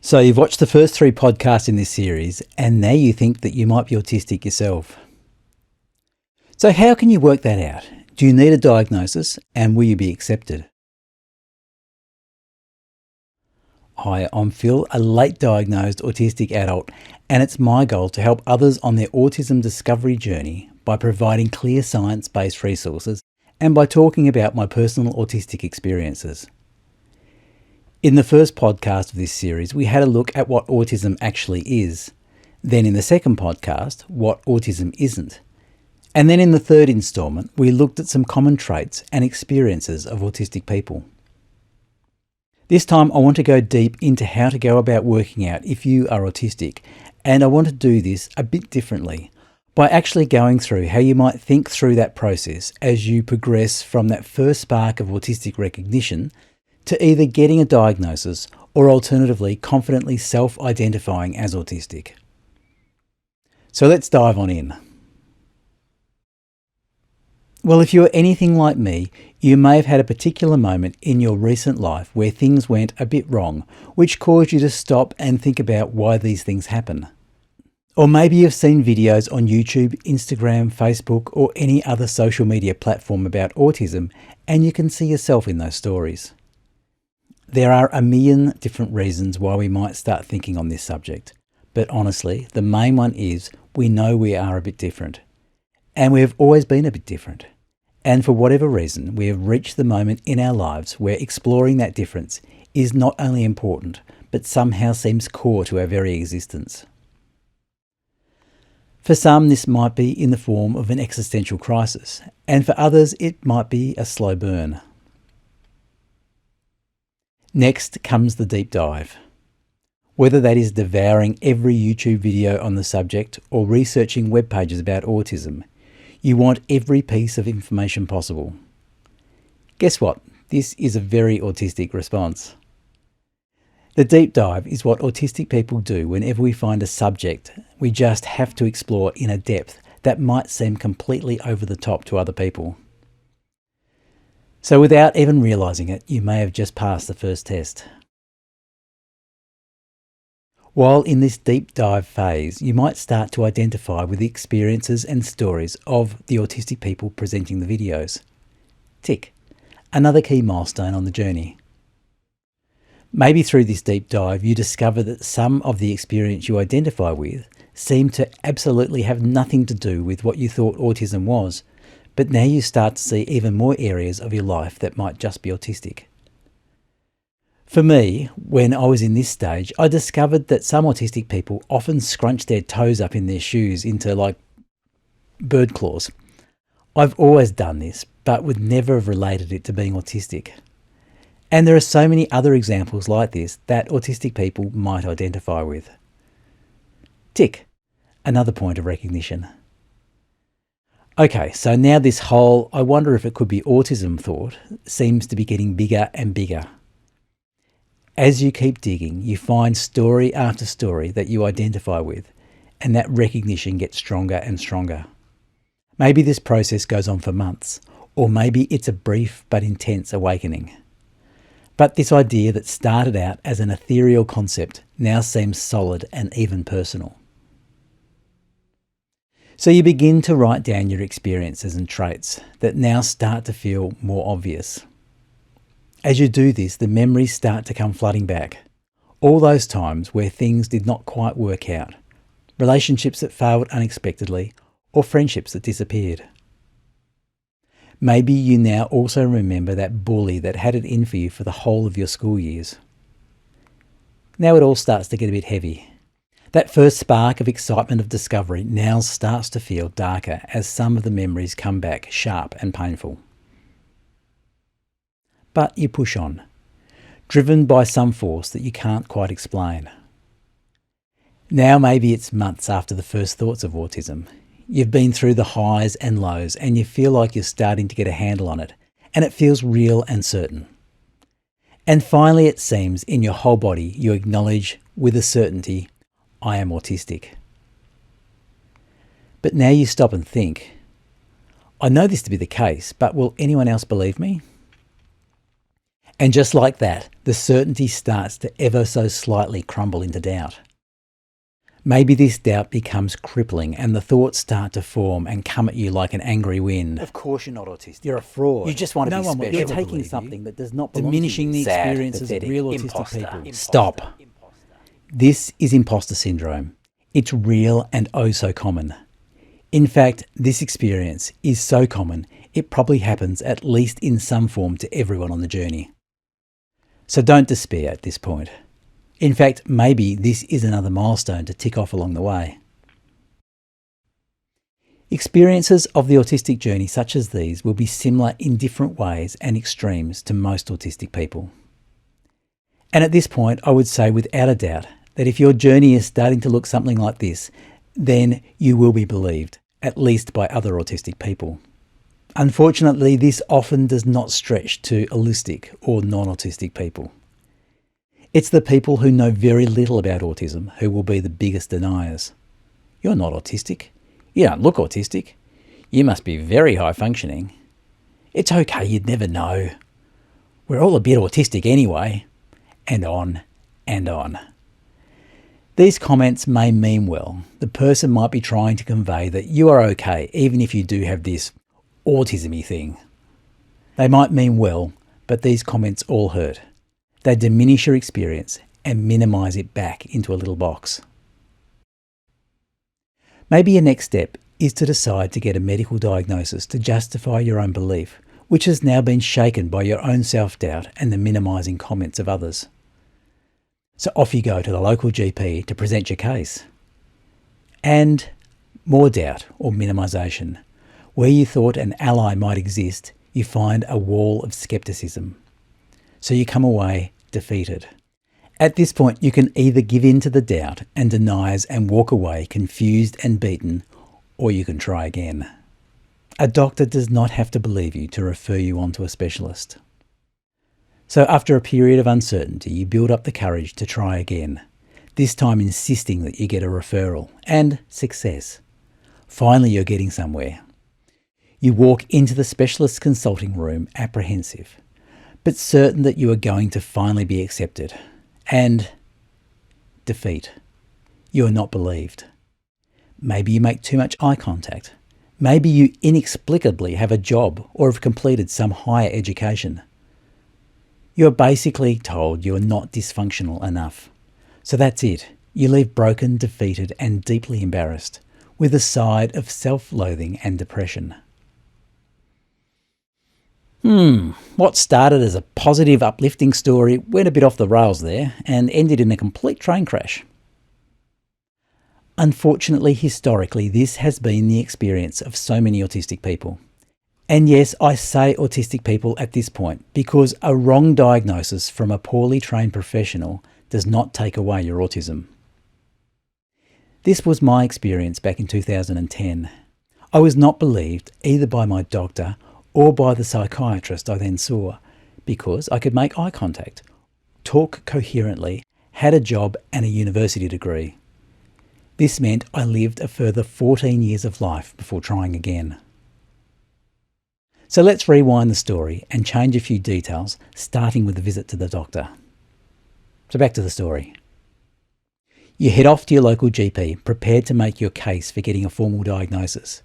So you've watched the first 3 podcasts in this series, and now you think that you might be autistic yourself. So how can you work that out? Do you need a diagnosis, and will you be accepted? Hi, I'm Phil, a late diagnosed autistic adult, and it's my goal to help others on their autism discovery journey by providing clear science-based resources and by talking about my personal autistic experiences. In the first podcast of this series, we had a look at what autism actually is. Then in the second podcast, what autism isn't. And then in the third instalment, we looked at some common traits and experiences of autistic people. This time I want to go deep into how to go about working out if you are autistic, and I want to do this a bit differently, by actually going through how you might think through that process as you progress from that first spark of autistic recognition to either getting a diagnosis or alternatively confidently self-identifying as autistic. So let's dive on in. Well, if you're anything like me, you may have had a particular moment in your recent life where things went a bit wrong, which caused you to stop and think about why these things happen. Or maybe you've seen videos on YouTube, Instagram, Facebook, or any other social media platform about autism, and you can see yourself in those stories. There are a million different reasons why we might start thinking on this subject, but honestly, the main one is we know we are a bit different. And we have always been a bit different. And for whatever reason, we have reached the moment in our lives where exploring that difference is not only important, but somehow seems core to our very existence. For some, this might be in the form of an existential crisis, and for others, it might be a slow burn. Next comes the deep dive. Whether that is devouring every YouTube video on the subject or researching web pages about autism, you want every piece of information possible. Guess what? This is a very autistic response. The deep dive is what autistic people do whenever we find a subject we just have to explore in a depth that might seem completely over the top to other people. So without even realising it, you may have just passed the first test. While in this deep dive phase, you might start to identify with the experiences and stories of the autistic people presenting the videos. Tick. Another key milestone on the journey. Maybe through this deep dive, you discover that some of the experience you identify with seem to absolutely have nothing to do with what you thought autism was, but now you start to see even more areas of your life that might just be autistic. For me, when I was in this stage, I discovered that some autistic people often scrunch their toes up in their shoes into like bird claws. I've always done this, but would never have related it to being autistic. And there are so many other examples like this that autistic people might identify with. Tick. Another point of recognition. Okay, so now this whole "I wonder if it could be autism" thought seems to be getting bigger and bigger. As you keep digging, you find story after story that you identify with, and that recognition gets stronger and stronger. Maybe this process goes on for months, or maybe it's a brief but intense awakening. But this idea that started out as an ethereal concept now seems solid and even personal. So you begin to write down your experiences and traits that now start to feel more obvious. As you do this, the memories start to come flooding back. All those times where things did not quite work out, relationships that failed unexpectedly, or friendships that disappeared. Maybe you now also remember that bully that had it in for you for the whole of your school years. Now it all starts to get a bit heavy. That first spark of excitement of discovery now starts to feel darker as some of the memories come back sharp and painful. But you push on, driven by some force that you can't quite explain. Now maybe it's months after the first thoughts of autism. You've been through the highs and lows and you feel like you're starting to get a handle on it, and it feels real and certain. And finally it seems in your whole body you acknowledge with a certainty, I am autistic. But now you stop and think, I know this to be the case, but will anyone else believe me? And just like that, the certainty starts to ever so slightly crumble into doubt. Maybe this doubt becomes crippling and the thoughts start to form and come at you like an angry wind. Of course you're not autistic. You're a fraud. You just want to be special. You're taking something that does not belong Diminishing to you. the Sad, experiences pathetic, of real autistic imposter. people. Stop. This is imposter syndrome. It's real and oh so common. In fact, this experience is so common, it probably happens at least in some form to everyone on the journey. So don't despair at this point. In fact, maybe this is another milestone to tick off along the way. Experiences of the autistic journey such as these will be similar in different ways and extremes to most autistic people. And at this point, I would say without a doubt that if your journey is starting to look something like this, then you will be believed, at least by other autistic people. Unfortunately, this often does not stretch to allistic or non-autistic people. It's the people who know very little about autism who will be the biggest deniers. You're not autistic. You don't look autistic. You must be very high functioning. It's okay, you'd never know. We're all a bit autistic anyway. And on and on. These comments may mean well. The person might be trying to convey that you are okay even if you do have this autism-y thing. They might mean well, but these comments all hurt. They diminish your experience and minimise it back into a little box. Maybe your next step is to decide to get a medical diagnosis to justify your own belief, which has now been shaken by your own self-doubt and the minimising comments of others. So off you go to the local GP to present your case. And more doubt or minimisation. Where you thought an ally might exist, you find a wall of scepticism. So you come away defeated. At this point, you can either give in to the doubt and denies and walk away confused and beaten, or you can try again. A doctor does not have to believe you to refer you on to a specialist. So after a period of uncertainty, you build up the courage to try again, this time insisting that you get a referral, and success. Finally, you're getting somewhere. You walk into the specialist consulting room apprehensive, but certain that you are going to finally be accepted. And defeat. You are not believed. Maybe you make too much eye contact. Maybe you inexplicably have a job or have completed some higher education. You are basically told you are not dysfunctional enough. So that's it. You leave broken, defeated, and deeply embarrassed, with a side of self-loathing and depression. What started as a positive, uplifting story went a bit off the rails there and ended in a complete train crash. Unfortunately, historically, this has been the experience of so many autistic people. And yes, I say autistic people at this point because a wrong diagnosis from a poorly trained professional does not take away your autism. This was my experience back in 2010. I was not believed either by my doctor or by the psychiatrist I then saw, because I could make eye contact, talk coherently, had a job and a university degree. This meant I lived a further 14 years of life before trying again. So let's rewind the story and change a few details, starting with the visit to the doctor. So back to the story. You head off to your local GP, prepared to make your case for getting a formal diagnosis.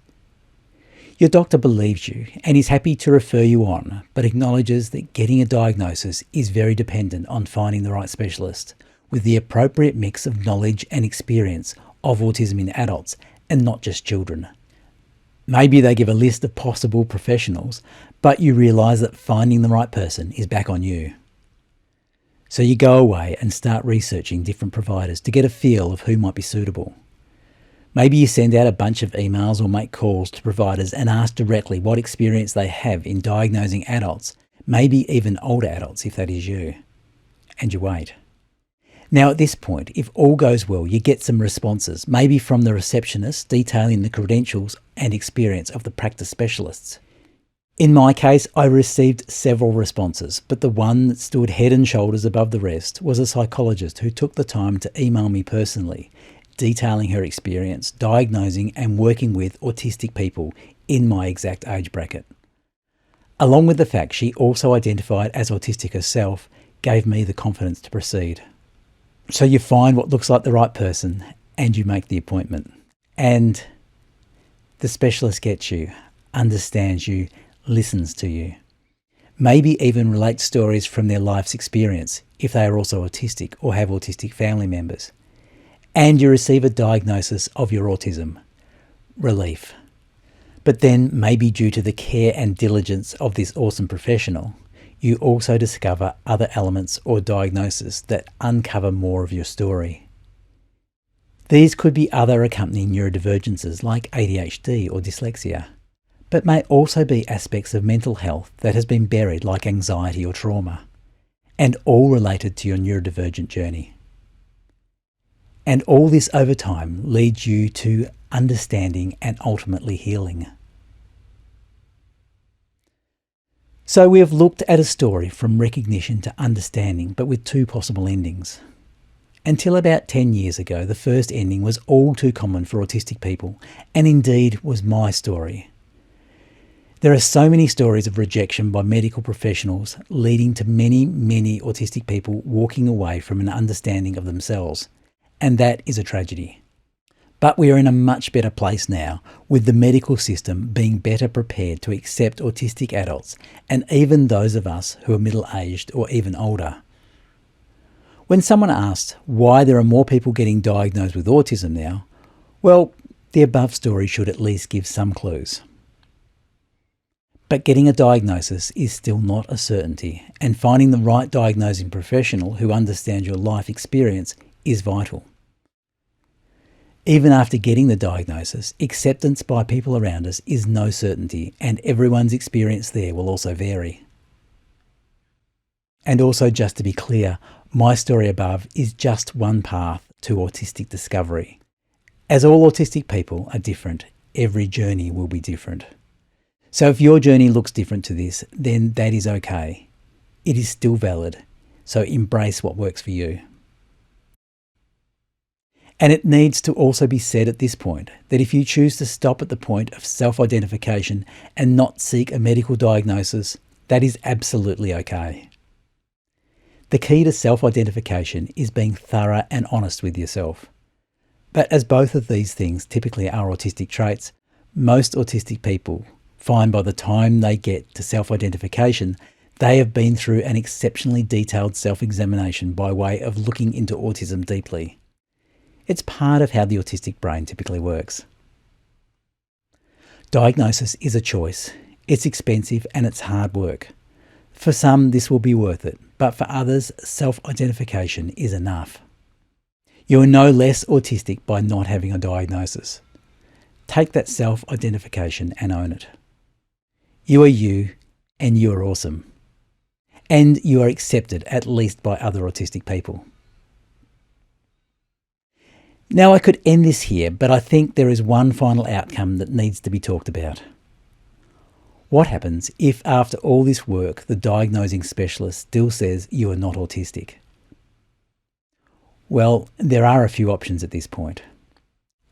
Your doctor believes you and is happy to refer you on, but acknowledges that getting a diagnosis is very dependent on finding the right specialist, with the appropriate mix of knowledge and experience of autism in adults and not just children. Maybe they give a list of possible professionals, but you realise that finding the right person is back on you. So you go away and start researching different providers to get a feel of who might be suitable. Maybe you send out a bunch of emails or make calls to providers and ask directly what experience they have in diagnosing adults, maybe even older adults if that is you. And you wait. Now at this point, if all goes well, you get some responses, maybe from the receptionist detailing the credentials and experience of the practice specialists. In my case, I received several responses, but the one that stood head and shoulders above the rest was a psychologist who took the time to email me personally, detailing her experience, diagnosing and working with autistic people in my exact age bracket. along with the fact she also identified as autistic herself, gave me the confidence to proceed. So you find what looks like the right person and you make the appointment. And the specialist gets you, understands you, listens to you. Maybe even relates stories from their life's experience if they are also autistic or have autistic family members. And you receive a diagnosis of your autism. Relief. But then, maybe due to the care and diligence of this awesome professional, you also discover other elements or diagnoses that uncover more of your story. These could be other accompanying neurodivergences like ADHD or dyslexia, but may also be aspects of mental health that has been buried like anxiety or trauma, and all related to your neurodivergent journey. And all this over time leads you to understanding and ultimately healing. So we have looked at a story from recognition to understanding, but with two possible endings. Until about 10 years ago, the first ending was all too common for autistic people, and indeed was my story. There are so many stories of rejection by medical professionals, leading to many autistic people walking away from an understanding of themselves, and that is a tragedy. But we are in a much better place now, with the medical system being better prepared to accept autistic adults, and even those of us who are middle-aged or even older. When someone asks why there are more people getting diagnosed with autism now, well, the above story should at least give some clues. But getting a diagnosis is still not a certainty, and finding the right diagnosing professional who understands your life experience is vital. Even after getting the diagnosis, acceptance by people around us is no certainty, and everyone's experience there will also vary. And also, just to be clear, my story above is just one path to autistic discovery. As all autistic people are different, every journey will be different. So if your journey looks different to this, then that is okay. It is still valid, so embrace what works for you. And it needs to also be said at this point that if you choose to stop at the point of self-identification and not seek a medical diagnosis, that is absolutely okay. The key to self-identification is being thorough and honest with yourself. But as both of these things typically are autistic traits, most autistic people find by the time they get to self-identification, they have been through an exceptionally detailed self-examination by way of looking into autism deeply. It's part of how the autistic brain typically works. Diagnosis is a choice. It's expensive and it's hard work. For some, this will be worth it, but for others, self-identification is enough. You are no less autistic by not having a diagnosis. Take that self-identification and own it. You are you, and you are awesome. And you are accepted, at least by other autistic people. Now, I could end this here, but I think there is one final outcome that needs to be talked about. What happens if, after all this work, the diagnosing specialist still says you are not autistic? Well, there are a few options at this point.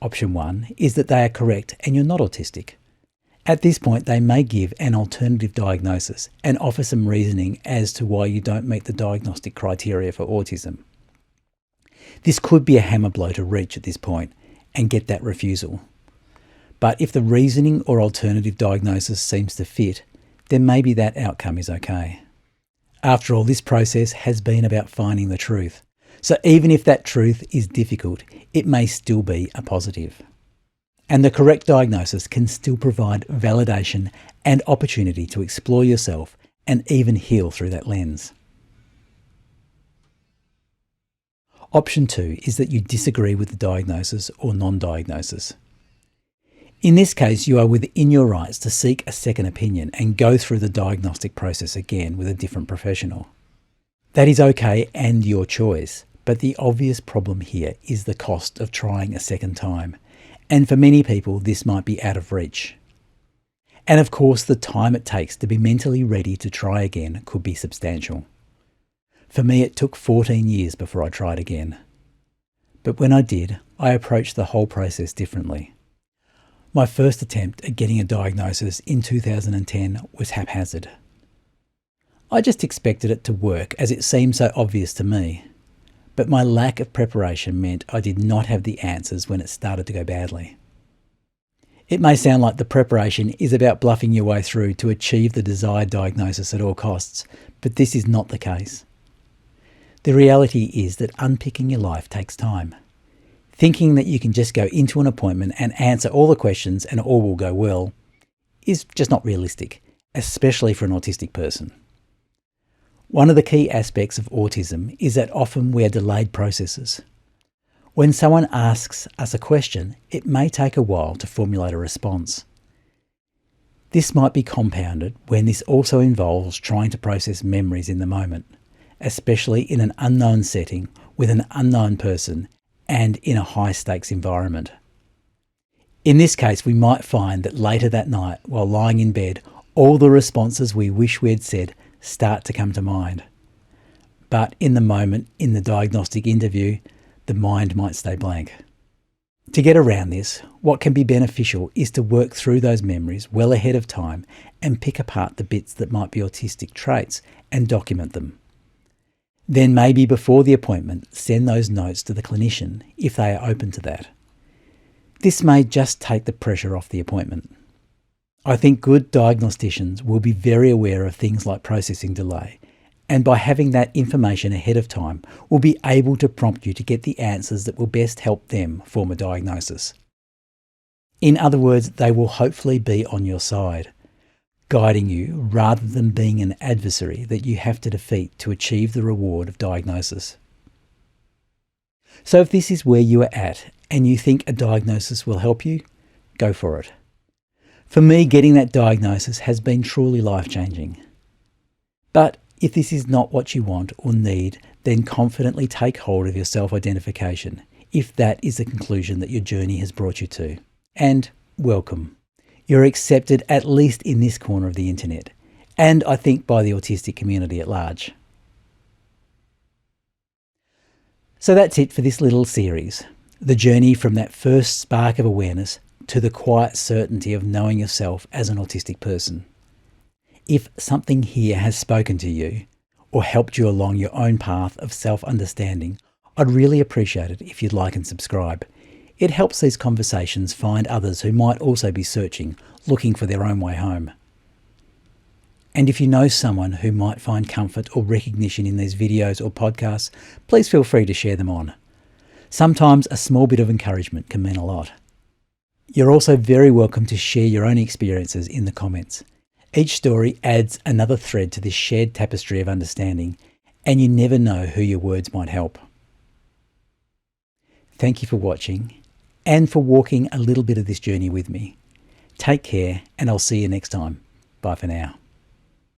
Option 1 is that they are correct and you're not autistic. At this point, they may give an alternative diagnosis and offer some reasoning as to why you don't meet the diagnostic criteria for autism. This could be a hammer blow to reach at this point and get that refusal. But if the reasoning or alternative diagnosis seems to fit, then maybe that outcome is okay. After all, this process has been about finding the truth. So even if that truth is difficult, it may still be a positive. And the correct diagnosis can still provide validation and opportunity to explore yourself and even heal through that lens. Option 2 is that you disagree with the diagnosis or non-diagnosis. In this case, you are within your rights to seek a second opinion and go through the diagnostic process again with a different professional. That is okay and your choice, but the obvious problem here is the cost of trying a second time, and for many people this might be out of reach. And of course, the time it takes to be mentally ready to try again could be substantial. For me, it took 14 years before I tried again. But when I did, I approached the whole process differently. My first attempt at getting a diagnosis in 2010 was haphazard. I just expected it to work as it seemed so obvious to me. But my lack of preparation meant I did not have the answers when it started to go badly. It may sound like the preparation is about bluffing your way through to achieve the desired diagnosis at all costs, but this is not the case. The reality is that unpicking your life takes time. Thinking that you can just go into an appointment and answer all the questions and all will go well is just not realistic, especially for an autistic person. One of the key aspects of autism is that often we are delayed processes. When someone asks us a question, it may take a while to formulate a response. This might be compounded when this also involves trying to process memories in the moment, especially in an unknown setting with an unknown person and in a high-stakes environment. In this case, we might find that later that night, while lying in bed, all the responses we wish we had said start to come to mind. But in the moment, in the diagnostic interview, the mind might stay blank. To get around this, what can be beneficial is to work through those memories well ahead of time and pick apart the bits that might be autistic traits and document them. Then maybe before the appointment, send those notes to the clinician if they are open to that. This may just take the pressure off the appointment. I think good diagnosticians will be very aware of things like processing delay, and by having that information ahead of time, will be able to prompt you to get the answers that will best help them form a diagnosis. In other words, they will hopefully be on your side, guiding you rather than being an adversary that you have to defeat to achieve the reward of diagnosis. So if this is where you are at and you think a diagnosis will help you, go for it. For me, getting that diagnosis has been truly life-changing. But if this is not what you want or need, then confidently take hold of your self-identification, if that is the conclusion that your journey has brought you to. And welcome. You're accepted at least in this corner of the internet, and I think by the autistic community at large. So that's it for this little series, the journey from that first spark of awareness to the quiet certainty of knowing yourself as an autistic person. If something here has spoken to you or helped you along your own path of self-understanding, I'd really appreciate it if you'd like and subscribe. It helps these conversations find others who might also be searching, looking for their own way home. And if you know someone who might find comfort or recognition in these videos or podcasts, please feel free to share them on. Sometimes a small bit of encouragement can mean a lot. You're also very welcome to share your own experiences in the comments. Each story adds another thread to this shared tapestry of understanding, and you never know who your words might help. Thank you for watching and for walking a little bit of this journey with me. Take care, and I'll see you next time. Bye for now.